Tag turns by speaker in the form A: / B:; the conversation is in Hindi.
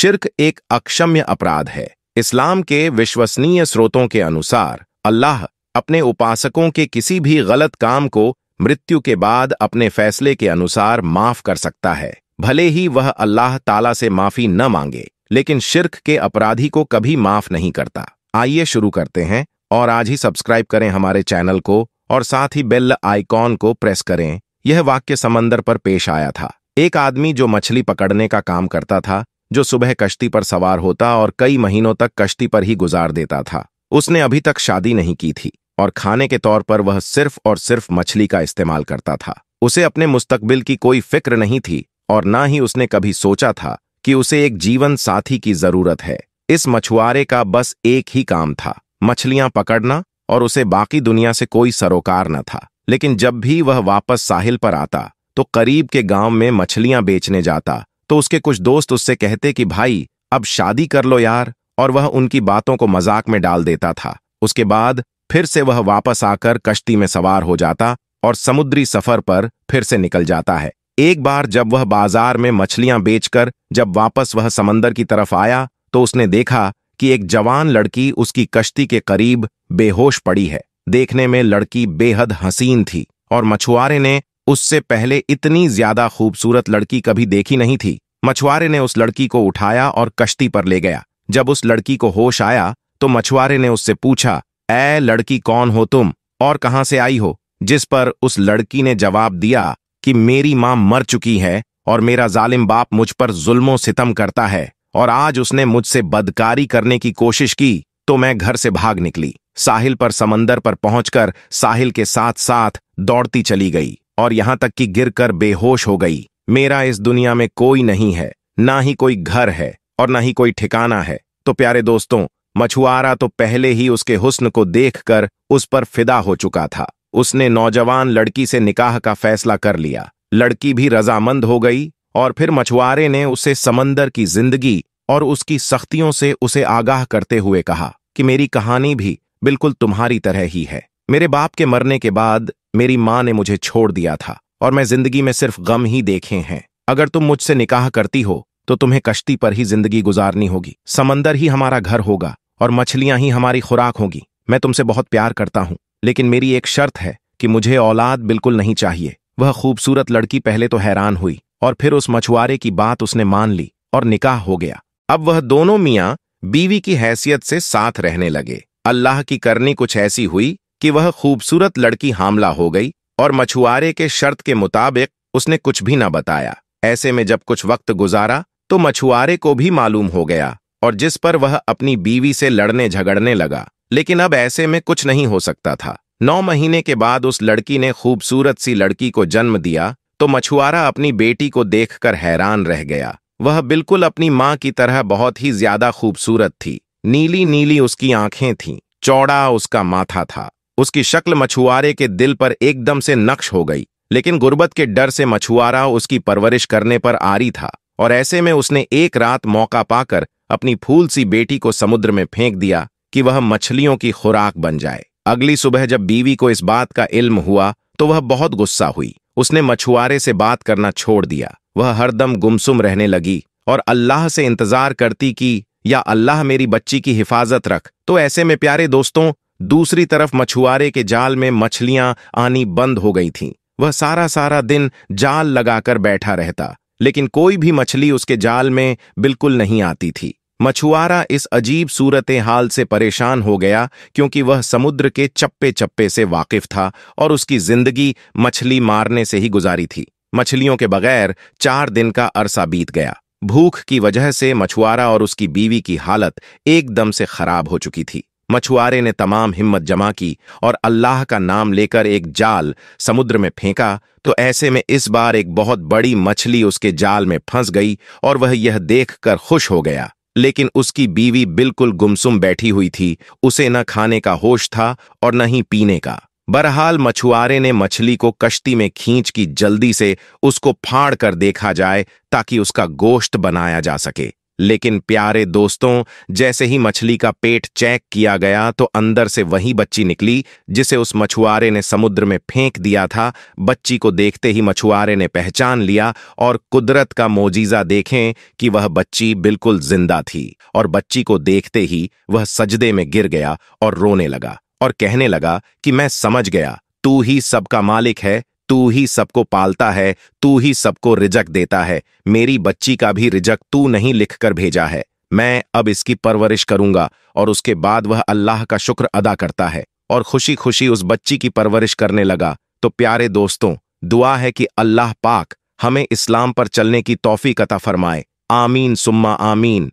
A: शिर्क एक अक्षम्य अपराध है। इस्लाम के विश्वसनीय स्रोतों के अनुसार अल्लाह अपने उपासकों के किसी भी गलत काम को मृत्यु के बाद अपने फैसले के अनुसार माफ कर सकता है, भले ही वह अल्लाह ताला से माफी न मांगे, लेकिन शिर्क के अपराधी को कभी माफ नहीं करता। आइए शुरू करते हैं और आज ही सब्सक्राइब करें हमारे चैनल को और साथ ही बेल आइकॉन को प्रेस करें। यह वाक्य समंदर पर पेश आया था। एक आदमी जो मछली पकड़ने का काम करता था, जो सुबह कश्ती पर सवार होता और कई महीनों तक कश्ती पर ही गुजार देता था। उसने अभी तक शादी नहीं की थी और खाने के तौर पर वह सिर्फ और सिर्फ मछली का इस्तेमाल करता था। उसे अपने मुस्तकबिल की कोई फिक्र नहीं थी और ना ही उसने कभी सोचा था कि उसे एक जीवन साथी की जरूरत है। इस मछुआरे का बस एक ही काम था, मछलियां पकड़ना, और उसे बाकी दुनिया से कोई सरोकार न था। लेकिन जब भी वह वापस साहिल पर आता तो करीब के गांव में मछलियां बेचने जाता तो उसके कुछ दोस्त उससे कहते कि भाई अब शादी कर लो यार, और वह उनकी बातों को मजाक में डाल देता था। उसके बाद फिर से वह वापस आकर कश्ती में सवार हो जाता और समुद्री सफर पर फिर से निकल जाता है। एक बार जब वह बाजार में मछलियां बेचकर जब वापस वह समंदर की तरफ आया तो उसने देखा कि एक जवान लड़की उसकी कश्ती के करीब बेहोश पड़ी है। देखने में लड़की बेहद हसीन थी और मछुआरे ने उससे पहले इतनी ज्यादा खूबसूरत लड़की कभी देखी नहीं थी। मछुआरे ने उस लड़की को उठाया और कश्ती पर ले गया। जब उस लड़की को होश आया तो मछुआरे ने उससे पूछा, ऐ लड़की, कौन हो तुम और कहां से आई हो? जिस पर उस लड़की ने जवाब दिया कि मेरी मां मर चुकी है और मेरा जालिम बाप मुझ पर जुल्मों सितम करता है और आज उसने मुझसे बदकारी करने की कोशिश की तो मैं घर से भाग निकली। साहिल पर समंदर पर पहुंचकर साहिल के साथ साथ दौड़ती चली गई और यहां तक कि गिरकर बेहोश हो गई। मेरा इस दुनिया में कोई नहीं है, ना ही कोई घर है और ना ही कोई ठिकाना है। तो प्यारे दोस्तों, मछुआरा तो पहले ही उसके हुस्न को देखकर उस पर फिदा हो चुका था। उसने नौजवान लड़की से निकाह का फैसला कर लिया। लड़की भी रजामंद हो गई और फिर मछुआरे ने उसे समंदर की जिंदगी और उसकी सख्तियों से उसे आगाह करते हुए कहा कि मेरी कहानी भी बिल्कुल तुम्हारी तरह ही है। मेरे बाप के मरने के बाद मेरी मां ने मुझे छोड़ दिया था और मैं जिंदगी में सिर्फ गम ही देखे हैं। अगर तुम मुझसे निकाह करती हो तो तुम्हें कश्ती पर ही जिंदगी गुजारनी होगी। समंदर ही हमारा घर होगा और मछलियां ही हमारी खुराक होगी। मैं तुमसे बहुत प्यार करता हूं, लेकिन मेरी एक शर्त है कि मुझे औलाद बिल्कुल नहीं चाहिए। वह खूबसूरत लड़की पहले तो हैरान हुई और फिर उस मछुआरे की बात उसने मान ली और निकाह हो गया। अब वह दोनों मियां बीवी की हैसियत से साथ रहने लगे। अल्लाह की करनी कुछ ऐसी हुई कि वह खूबसूरत लड़की हामला हो गई और मछुआरे के शर्त के मुताबिक उसने कुछ भी न बताया। ऐसे में जब कुछ वक्त गुजारा तो मछुआरे को भी मालूम हो गया और जिस पर वह अपनी बीवी से लड़ने झगड़ने लगा। लेकिन अब ऐसे में कुछ नहीं हो सकता था। 9 महीने के बाद उस लड़की ने खूबसूरत सी लड़की को जन्म दिया तो मछुआरा अपनी बेटी को देखकर हैरान रह गया। वह बिल्कुल अपनी मां की तरह बहुत ही ज्यादा खूबसूरत थी। नीली नीली उसकी आंखें थीं, चौड़ा उसका माथा था। उसकी शक्ल मछुआरे के दिल पर एकदम से नक्श हो गई। लेकिन गुर्बत के डर से मछुआरा उसकी परवरिश करने पर आरी था और ऐसे में उसने एक रात मौका पाकर अपनी फूल सी बेटी को समुद्र में फेंक दिया कि वह मछलियों की खुराक बन जाए। अगली सुबह जब बीवी को इस बात का इल्म हुआ तो वह बहुत गुस्सा हुई। उसने मछुआरे से बात करना छोड़ दिया। वह हरदम गुमसुम रहने लगी और अल्लाह से इंतजार करती कि या अल्लाह मेरी बच्ची की हिफाजत रख। तो ऐसे में प्यारे दोस्तों, दूसरी तरफ मछुआरे के जाल में मछलियां आनी बंद हो गई थीं। वह सारा सारा दिन जाल लगाकर बैठा रहता, लेकिन कोई भी मछली उसके जाल में बिल्कुल नहीं आती थी। मछुआरा इस अजीब सूरत हाल से परेशान हो गया क्योंकि वह समुद्र के चप्पे चप्पे से वाकिफ था और उसकी जिंदगी मछली मारने से ही गुजारी थी। मछलियों के बगैर 4 दिन का अरसा बीत गया। भूख की वजह से मछुआरा और उसकी बीवी की हालत एकदम से खराब हो चुकी थी। मछुआरे ने तमाम हिम्मत जमा की और अल्लाह का नाम लेकर एक जाल समुद्र में फेंका तो ऐसे में इस बार एक बहुत बड़ी मछली उसके जाल में फंस गई और वह यह देखकर खुश हो गया। लेकिन उसकी बीवी बिल्कुल गुमसुम बैठी हुई थी। उसे न खाने का होश था और न ही पीने का। बहरहाल मछुआरे ने मछली को कश्ती में खींच की जल्दी से उसको फाड़ कर देखा जाए ताकि उसका गोश्त बनाया जा सके। लेकिन प्यारे दोस्तों, जैसे ही मछली का पेट चेक किया गया तो अंदर से वही बच्ची निकली जिसे उस मछुआरे ने समुद्र में फेंक दिया था। बच्ची को देखते ही मछुआरे ने पहचान लिया और कुदरत का मोजीजा देखें कि वह बच्ची बिल्कुल जिंदा थी। और बच्ची को देखते ही वह सजदे में गिर गया और रोने लगा और कहने लगा कि मैं समझ गया, तू ही सबका मालिक है, तू ही सबको पालता है, तू ही सबको रिजक देता है। मेरी बच्ची का भी रिजक तू नहीं लिखकर भेजा है। मैं अब इसकी परवरिश करूंगा। और उसके बाद वह अल्लाह का शुक्र अदा करता है और खुशी खुशी उस बच्ची की परवरिश करने लगा। तो प्यारे दोस्तों, दुआ है कि अल्लाह पाक हमें इस्लाम पर चलने की तौफीक अता फरमाए। आमीन सुम्मा आमीन।